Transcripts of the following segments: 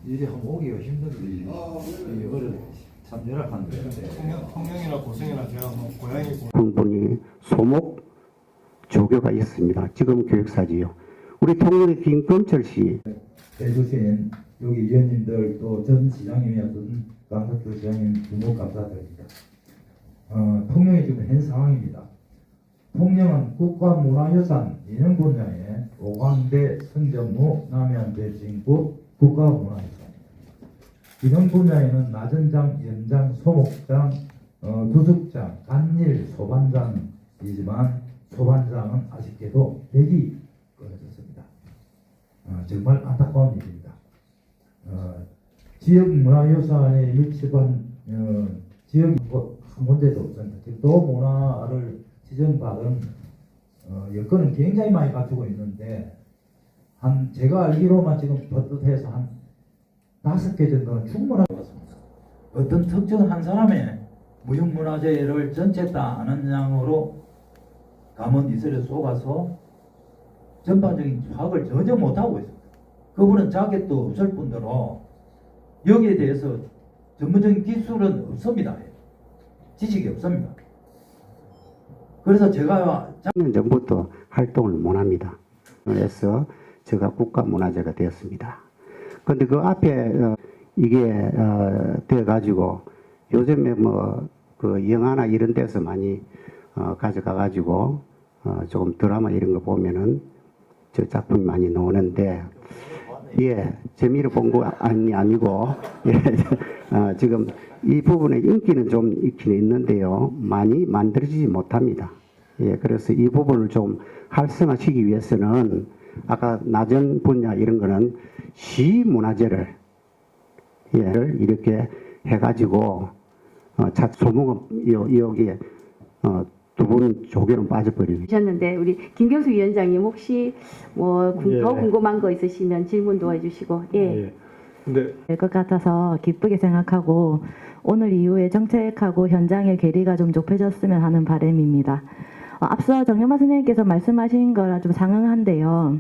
일이 한번 오기가 힘든데 이거를 참 열악한데. 통영이나 고성이나 제가 뭐 고향이고 분이 소목 조교가 있습니다. 지금 교육사지요. 우리 통영의 김검철 씨 해주신 여기 위원님들 또 전 시장님이었던 강석주 시장님 두목 감사드립니다. 통영이 지금 현 상황입니다. 통영은 국가문화유산 인형 분야에 오광대, 성정무, 남해안대 진구 국가문화유산입니다. 인형 분야에는 나전장, 연장, 소목장, 두숙장, 간일, 소반장이지만 소반장은 아쉽게도 백이 끊어졌습니다. 정말 안타까운 일입니다. 지역 문화유산에 밀집한 지역이 한 군데도 없습니다. 지금 도문화를 지정받은 여건은 굉장히 많이 갖추고 있는데 제가 알기로만 지금 버릇해서 한 5개 정도는 충분할 것 같습니다. 어떤 특정 한 사람의 무형문화재를 전체 다 아는 양으로 감원 이슬에 속아서 전반적인 파악을 전혀 못하고 있습니다. 그분은 자격도 없을 뿐더러 여기에 대해서 전문적인 기술은 없습니다. 지식이 없습니다. 그래서 제가 3년 전부터 활동을 못합니다. 그래서 제가 국가문화재가 되었습니다. 그런데 그 앞에 이게 되어가지고 요즘에 뭐 그 영화나 이런 데서 많이 가져가가지고 조금 드라마 이런 거 보면은 저 작품이 많이 나오는데 예 재미를 본 거 아니고 예, 지금 이 부분에 인기는 좀 있긴 있는데요 많이 만들어지지 못합니다. 예 그래서 이 부분을 좀 활성화시키기 위해서는 아까 나전 분야 이런 거는 시문화재를 예 이렇게 해가지고 소목은 여기에 두 분 조교는 빠져버리고 셨는데 우리 김경수 위원장님 혹시 뭐 더 예. 궁금한 거 있으시면 질문도 해주시고 예. 근데 될 것 같아서 기쁘게 생각하고 오늘 이후에 정책하고 현장의 괴리가 좀 좁혀졌으면 하는 바람입니다. 앞서 정영만 선생님께서 말씀하신 거랑 좀 상응한데요.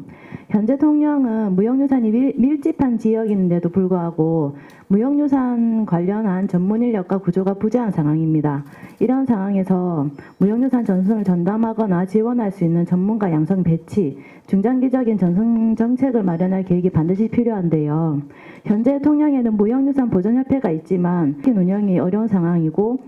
현재 통영은 무형유산이 밀집한 지역인데도 불구하고 무형유산 관련한 전문 인력과 구조가 부재한 상황입니다. 이런 상황에서 무형유산 전승을 전담하거나 지원할 수 있는 전문가 양성 배치, 중장기적인 전승 정책을 마련할 계획이 반드시 필요한데요. 현재 통영에는 무형유산 보존협회가 있지만 운영이 어려운 상황이고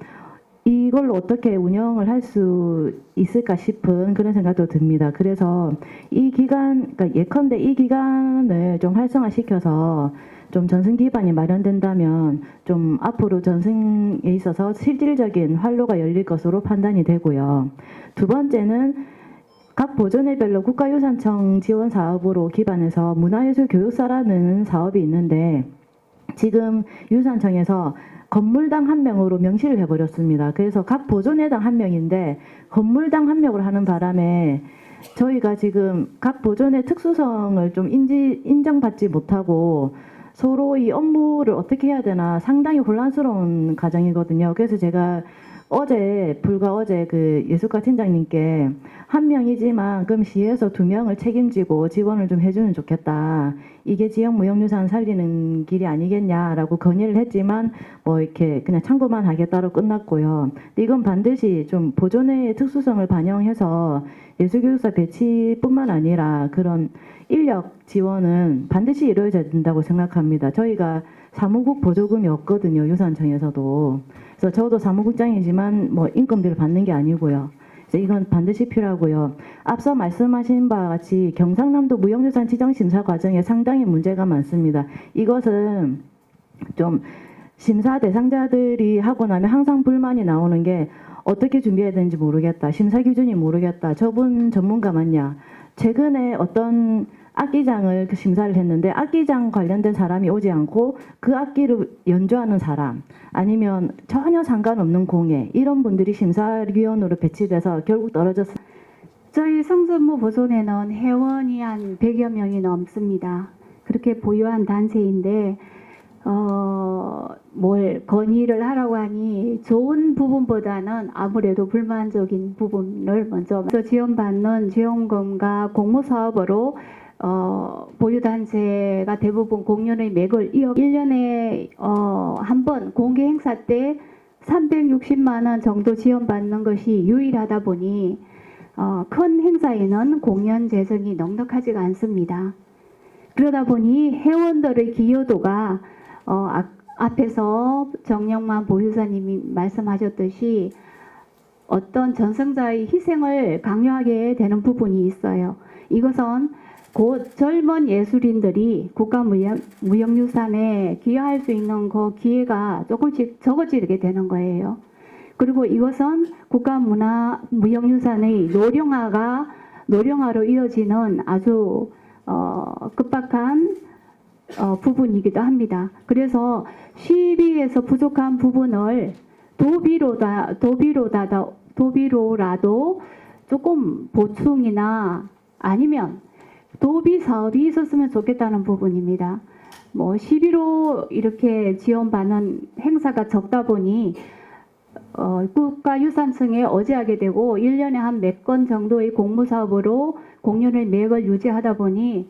이걸로 어떻게 운영을 할 수 있을까 싶은 그런 생각도 듭니다. 그래서 이 기간, 그러니까 예컨대 이 기간을 좀 활성화시켜서 좀 전승 기반이 마련된다면 좀 앞으로 전승에 있어서 실질적인 활로가 열릴 것으로 판단이 되고요. 두 번째는 각 보존회별로 국가유산청 지원 사업으로 기반해서 문화예술 교육사라는 사업이 있는데 지금 유산청에서 건물당 한 명으로 명시를 해버렸습니다. 그래서 각 보존회당 한 명인데 건물당 한 명으로 하는 바람에 저희가 지금 각 보존의 특수성을 좀 인정받지 못하고 서로 이 업무를 어떻게 해야 되나 상당히 혼란스러운 과정이거든요. 그래서 제가 불과 어제 그 예술가 팀장님께 한 명이지만 그럼 시에서 2명을 책임지고 지원을 좀 해주면 좋겠다. 이게 지역 무형유산 살리는 길이 아니겠냐라고 건의를 했지만 뭐 이렇게 그냥 참고만 하겠다로 끝났고요. 이건 반드시 좀 보존의 특수성을 반영해서 예술교육사 배치뿐만 아니라 그런 인력 지원은 반드시 이루어져야 된다고 생각합니다. 저희가 사무국 보조금이 없거든요. 유산청에서도. 그래서 저도 사무국장이지만 뭐 인건비를 받는 게 아니고요. 그래서 이건 반드시 필요하고요. 앞서 말씀하신 바와 같이 경상남도 무형유산 지정 심사 과정에 상당히 문제가 많습니다. 이것은 좀 심사 대상자들이 하고 나면 항상 불만이 나오는 게 어떻게 준비해야 되는지 모르겠다. 심사 기준이 모르겠다. 저분 전문가 맞냐. 최근에 어떤 악기장을 심사를 했는데 악기장 관련된 사람이 오지 않고 그 악기를 연주하는 사람 아니면 전혀 상관없는 공예 이런 분들이 심사위원으로 배치돼서 결국 떨어졌습니다. 저희 성전모 보존에는 회원이 한 100여 명이 넘습니다. 그렇게 보유한 단체인데 뭘 건의를 하라고 하니 좋은 부분보다는 아무래도 불만적인 부분을 먼저 지원받는 지원금과 공모사업으로 보유단체가 대부분 공연의 맥을 이어 1년에 한 번 공개 행사 때 360만 원 정도 지원받는 것이 유일하다 보니 큰 행사에는 공연 재정이 넉넉하지가 않습니다. 그러다 보니 회원들의 기여도가 앞에서 정영만 보유사님이 말씀하셨듯이 어떤 전승자의 희생을 강요하게 되는 부분이 있어요. 이것은 곧 젊은 예술인들이 국가무형유산에 기여할 수 있는 그 기회가 조금씩 적어지게 되는 거예요. 그리고 이것은 국가무형유산의 노령화로 이어지는 아주 급박한 부분이기도 합니다. 그래서 시비에서 부족한 부분을 도비로라도 조금 보충이나 아니면 도비 사업이 있었으면 좋겠다는 부분입니다. 뭐 11호 이렇게 지원받는 행사가 적다 보니 국가유산청에 의지하게 되고 1년에 한 몇 건 정도의 공모사업으로 공연의 맥을 유지하다 보니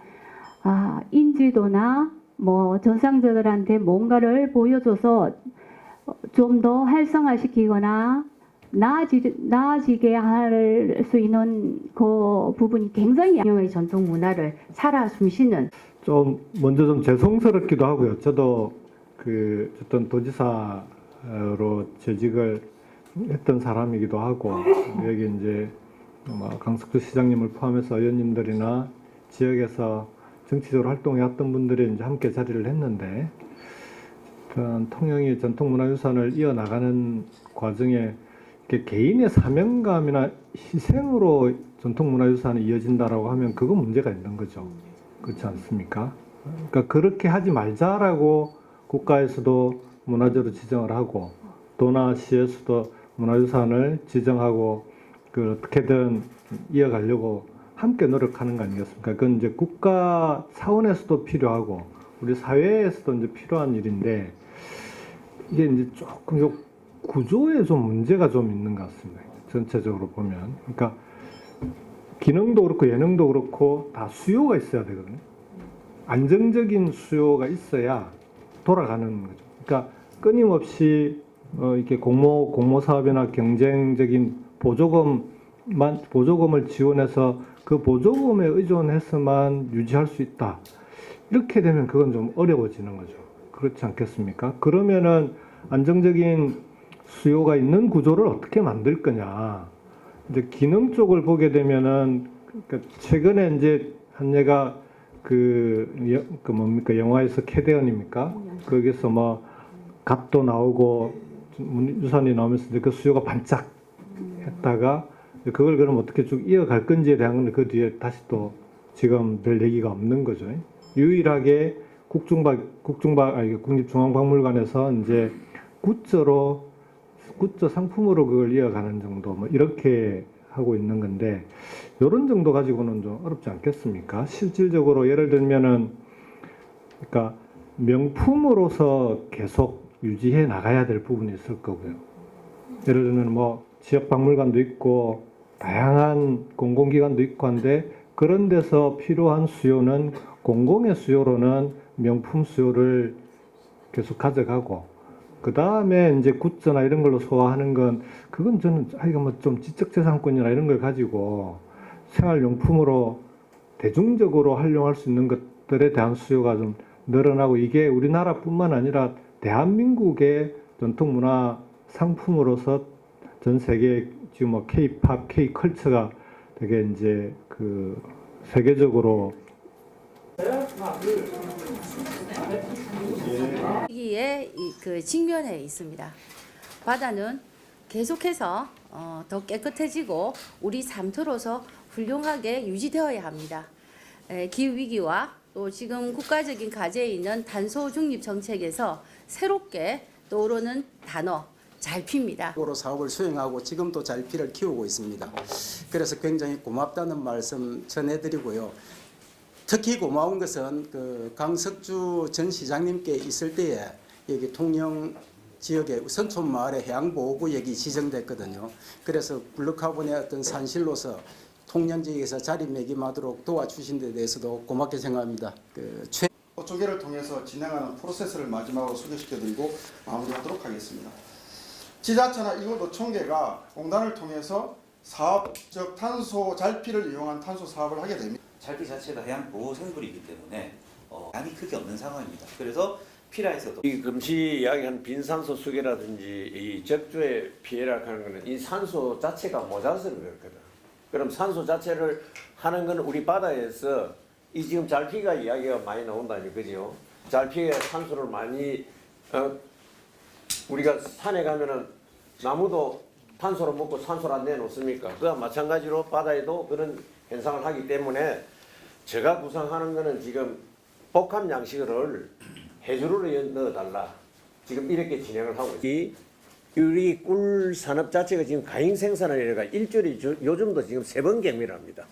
인지도나 뭐 전상자들한테 뭔가를 보여줘서 좀 더 활성화시키거나 나아지게 할 수 있는 그 부분이 굉장히 영의 전통 문화를 살아 숨쉬는 좀 먼저 좀 죄송스럽기도 하고요. 저도 어떤 도지사로 재직을 했던 사람이기도 하고 여기 이제 강석주 시장님을 포함해서 의원님들이나 지역에서 정치적으로 활동해왔던 분들이 이제 함께 자리를 했는데 통영이 전통문화유산을 이어나가는 과정에 개인의 사명감이나 희생으로 전통문화유산이 이어진다라고 하면 그거 문제가 있는 거죠. 그렇지 않습니까? 그러니까 그렇게 하지 말자라고 국가에서도 문화재로 지정을 하고 도나 시에서도 문화유산을 지정하고 어떻게든 이어가려고 함께 노력하는 거 아니겠습니까? 그건 이제 국가 차원에서도 필요하고 우리 사회에서도 이제 필요한 일인데 이게 이제 조금 구조에 좀 문제가 좀 있는 것 같습니다. 전체적으로 보면. 그러니까 기능도 그렇고 예능도 그렇고 다 수요가 있어야 되거든요. 안정적인 수요가 있어야 돌아가는 거죠. 그러니까 끊임없이 이렇게 공모 사업이나 경쟁적인 보조금을 지원해서 그 보조금에 의존해서만 유지할 수 있다. 이렇게 되면 그건 좀 어려워지는 거죠. 그렇지 않겠습니까? 그러면은 안정적인 수요가 있는 구조를 어떻게 만들 거냐. 이제 기능 쪽을 보게 되면은 그러니까 최근에 이제 한 예가 뭡니까 영화에서 캐대언입니까? 거기서 뭐 갓도 나오고 유산이 나오면서 이제 그 수요가 반짝 했다가 그걸 그럼 어떻게 쭉 이어갈 건지에 대한 건 그 뒤에 다시 또 지금 별 얘기가 없는 거죠. 유일하게 국립중앙박물관에서 이제 굿즈 상품으로 그걸 이어가는 정도 뭐 이렇게 하고 있는 건데 이런 정도 가지고는 좀 어렵지 않겠습니까? 실질적으로 예를 들면은 그러니까 명품으로서 계속 유지해 나가야 될 부분이 있을 거고요. 예를 들면 뭐 지역 박물관도 있고 다양한 공공기관도 있고 한데 그런 데서 필요한 수요는 공공의 수요로는 명품 수요를 계속 가져가고 그 다음에 이제 굿즈나 이런 걸로 소화하는 건 그건 저는 뭐 좀 지적재산권이나 이런 걸 가지고 생활용품으로 대중적으로 활용할 수 있는 것들에 대한 수요가 좀 늘어나고 이게 우리나라뿐만 아니라 대한민국의 전통문화 상품으로서 전 세계 지금 뭐 K-팝, K-컬처가 되게 이제 세계적으로 여기에 그 직면해 있습니다. 바다는 계속해서 더 깨끗해지고 우리 삶터로서 훌륭하게 유지되어야 합니다. 기후 위기와 또 지금 국가적인 과제에 있는 탄소 중립 정책에서 새롭게 떠오르는 단어 잘피입니다. 사업을 수행하고 지금도 잘피를 키우고 있습니다. 그래서 굉장히 고맙다는 말씀 전해드리고요. 특히 고마운 것은 강석주 전 시장님께 있을 때에 여기 통영 지역의 선촌마을의 해양보호구역이 지정됐거든요. 그래서 블루카본의 어떤 산실로서 통영지에서 자리매김하도록 도와주신 데 대해서도 고맙게 생각합니다. 조계를 통해서 진행하는 프로세스를 마지막으로 소개시켜드리고 마무리하도록 하겠습니다. 지자체나 이곳노총계가 공단을 통해서 사업적 탄소 잘피를 이용한 탄소 사업을 하게 됩니다. 잘피 자체가 해양 보호 생물이기 때문에 양이 크게 없는 상황입니다. 그래서 피라에서도 이 금시 이야기한 빈산소 수계라든지 이 적조의 피해라 하는 거는 이 산소 자체가 모자라서 그렇거든. 그럼 산소 자체를 하는 건 우리 바다에서 이 지금 잘피가 이야기가 많이 나온다니 그죠? 잘피에 산소를 많이 우리가 산에 가면은 나무도 탄소를 먹고 산소를 안 내놓습니까? 그와 마찬가지로 바다에도 그런 현상을 하기 때문에 제가 구상하는 거는 지금 복합 양식을 해조류를 넣어달라. 지금 이렇게 진행을 하고 있어요. 우리 꿀 산업 자체가 지금 가잉 생산을 해가 일주일에 요즘도 지금 3번 경매합니다.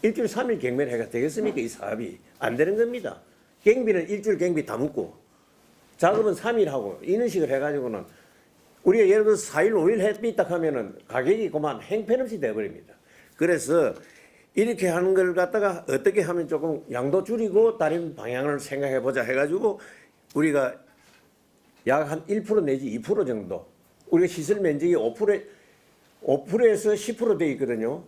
일주일 3일 경매를 해가 되겠습니까? 이 사업이 안 되는 겁니다. 경비는 일주일 경비 다 묻고 작업은 3일 하고 이런 식으로 해가지고는 우리가 예를 들어서 4일 5일 햇빛 딱 하면은 가격이 그만 행편없이 돼버립니다. 그래서 이렇게 하는 걸 갖다가 어떻게 하면 조금 양도 줄이고 다른 방향을 생각해 보자 해가지고 우리가 약 한 1% 내지 2% 정도 우리가 시설 면적이 5%에서 10% 돼 있거든요.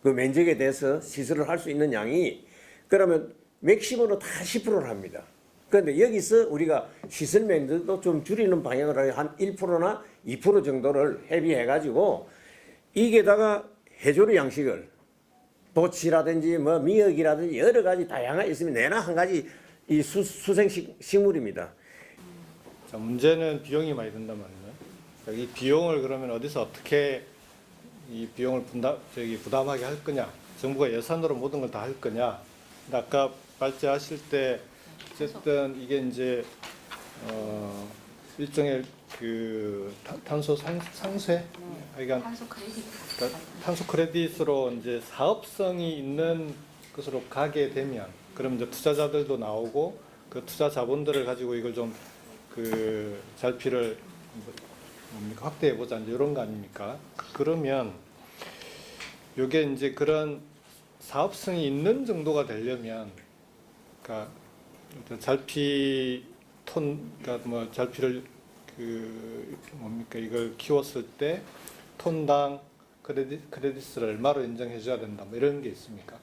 그 면적에 대해서 시설을 할 수 있는 양이 그러면 맥시멈으로 다 10%를 합니다. 그런데 여기서 우리가 시설 면적도 좀 줄이는 방향으로 한 1%나 2% 정도를 협의해가지고 이게다가 해조류 양식을 도치라든지 뭐 미역이라든지 여러 가지 다양하게 있으면 내나 한 가지 이 수생식물입니다. 자, 문제는 비용이 많이 든단 말이에요. 이 비용을 그러면 어디서 어떻게 이 비용을 부담하게 할 거냐? 정부가 예산으로 모든 걸 다 할 거냐? 아까 발제하실 때 어쨌든 이게 이제 일종의 그 탄소 상쇄, 그러니까 탄소 크레딧으로 이제 사업성이 있는 것으로 가게 되면 그럼 이제 투자자들도 나오고 그 투자 자본들을 가지고 이걸 좀 그 잘피를 뭡니까 확대해 보자 이런 거 아닙니까? 그러면 이게 이제 그런 사업성이 있는 정도가 되려면 그러니까 잘피 그러니까 뭐 잘피를 그 뭡니까 이걸 키웠을 때 톤당 크레딧을 얼마로 인정해 줘야 된다 뭐 이런 게 있습니까?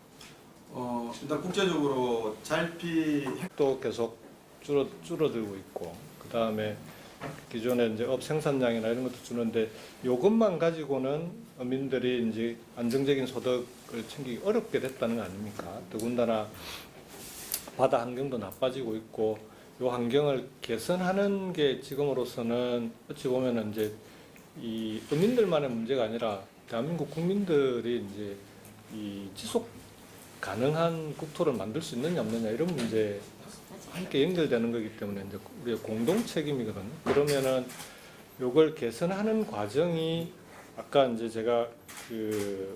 일단 국제적으로 잘피 또 계속 줄어들고 있고 그 다음에 기존에 이제 업 생산량이나 이런 것도 주는데 이것만 가지고는 어민들이 이제 안정적인 소득을 챙기기 어렵게 됐다는 거 아닙니까? 더군다나 바다 환경도 나빠지고 있고 이 환경을 개선하는 게 지금으로서는 어찌 보면은 이제 이 어민들만의 문제가 아니라 대한민국 국민들이 이제 이 지속 가능한 국토를 만들 수 있느냐 없느냐 이런 문제 함께 연결되는 거기 때문에 이제 우리의 공동 책임이거든요. 그러면은 요걸 개선하는 과정이 아까 이제 제가 그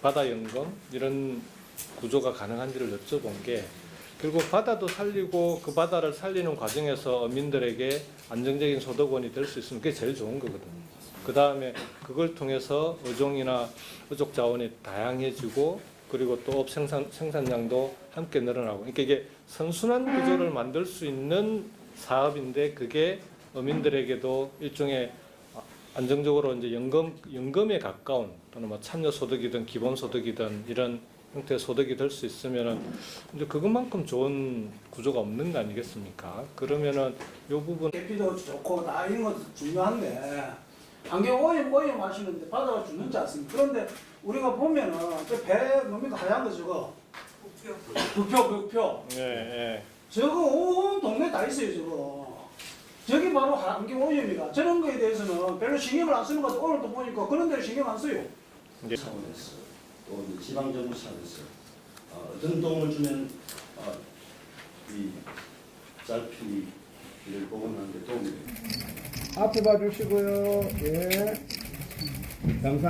바다 연금 이런 구조가 가능한지를 여쭤본 게 결국 바다도 살리고 그 바다를 살리는 과정에서 어민들에게 안정적인 소득원이 될 수 있으면 그게 제일 좋은 거거든요. 그 다음에 그걸 통해서 어종이나 어족 자원이 다양해지고 그리고 또 업 생산량도 함께 늘어나고 그러니까 이게 선순환 구조를 만들 수 있는 사업인데 그게 어민들에게도 일종의 안정적으로 이제 연금에 가까운 또는 뭐 참여 소득이든 기본 소득이든 이런 형태의 소득이 될 수 있으면은 이제 그것만큼 좋은 구조가 없는 거 아니겠습니까? 그러면은 이 부분 계피도 좋고 다 이런 것도 중요한데 환경 오염 하시는데 바다가 죽는지 않습니까? 그런데 우리가 보면은 그 배 뭡니까 하얀 거 저거 부표 예. 저거 온 동네 다 있어요 저거. 저기 바로 환경 오염이가 저런 거에 대해서는 별로 신경을 안 쓰는 것 같아요. 오늘 또 보니까 그런 데를 신경 안 써요. 차원에서 또 지방정부 차원에서 어떤 도움을 주면 이 잘피를 복원하는 데 도움이 됩니다. 앞에 봐주시고요. 예. 감사.